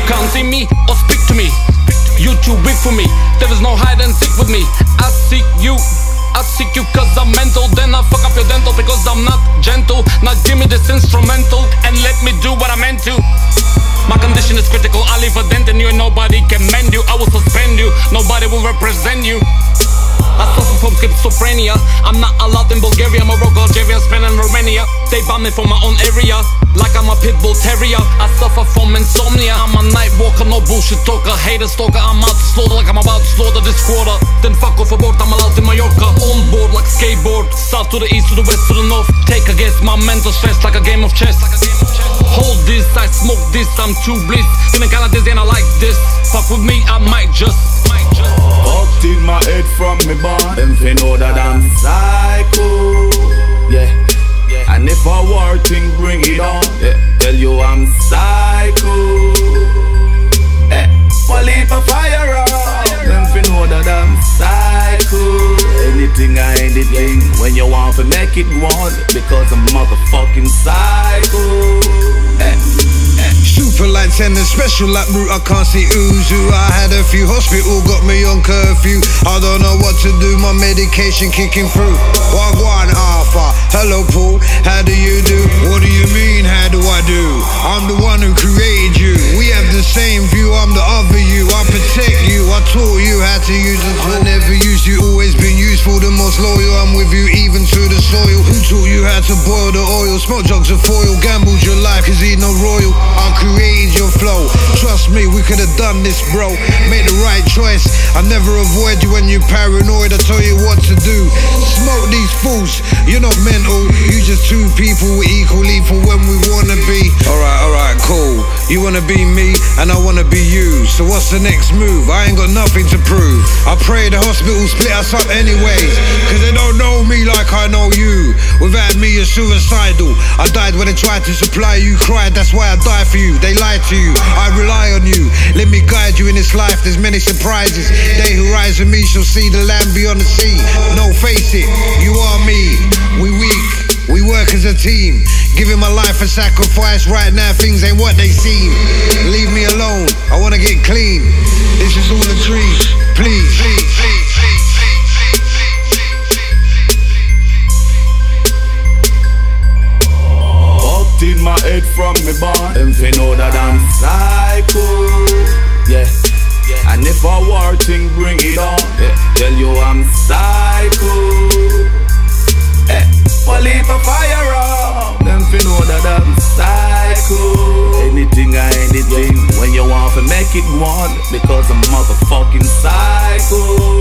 can't see me or speak to me. You too big for me, there is no hide and seek with me. I seek you cause I'm mental. Then I fuck up your dental because I'm not gentle. Now give me this instrumental and let me do what I'm meant to. My condition is critical, I leave a dent in you and nobody can mend you. I will suspend you, nobody will represent you. I suffer from schizophrenia, I'm not allowed in Bulgaria, Morocco, Algeria, Spain and Romania. They ban me from my own area, like I'm a pit bull terrier. I suffer from insomnia, I'm a night walker, no bullshit talker. Hater stalker, I'm out to slaughter like I'm about to slaughter this quarter. Then fuck off aboard, I'm allowed in Mallorca. On board like skateboard, south to the east, to the west, to the north. Take a guess, my mental stress like a game of chess. Hold this, I smoke this, I'm too bliss. Feeling kinda dizzy and I like this. Fuck with me, I might just Fucked in my head from me born. Them fi know that I'm psycho. Yeah. And if a war thing bring it on, tell you I'm psycho. Well, leave a fire up. Them fi know that I'm psycho. Anything or anything, when you want to make it one, because I'm motherfucking psycho. Super like 10 and special like root, I can't see Uzu. I had a few, hospital got me on curfew. I don't know what to do, my medication kicking through. Wagwan Alpha, hello Paul, how do you do? What do you mean, how do I do? I'm the one who created you. We have the same view, I'm the other you. I protect you, I taught you how to use it. I never used you, always been useful, the most loyal. I'm with you even to the soil. Who taught you how to boil the oil? Smoke jugs of foil, gambled your life cause he no royal. I created your flow, trust me, we could have done this, bro. Make the right choice, I never avoid you when you're paranoid. I tell you what to do, smoke these fools. You're not mental, you just two people equally for when we wanna be. Alright, cool. You wanna be me, and I wanna be you. So what's the next move? I ain't got nothing to prove. I pray the hospital split us up anyways, cause they don't know me like I know you. Without me you're suicidal. I died when they tried to supply you, cried, that's why I died for you. They lied to you, I rely on you. Let me guide you in this life, there's many surprises. They who rise with me shall see the land beyond the sea. No, face it, you are me. We weak, we work as a team. Giving my life a sacrifice. Right now things ain't what they seem. Leave me alone, I wanna get clean. This is all a dream, please. Fucked in my head from me born. Them fi know that I'm psycho. Yeah. And if a war thing bring it on, tell you I'm psycho. Well, leave a fire up. Them fi know that I'm psycho. Anything or anything, when you want to make it one, because I'm motherfucking psycho.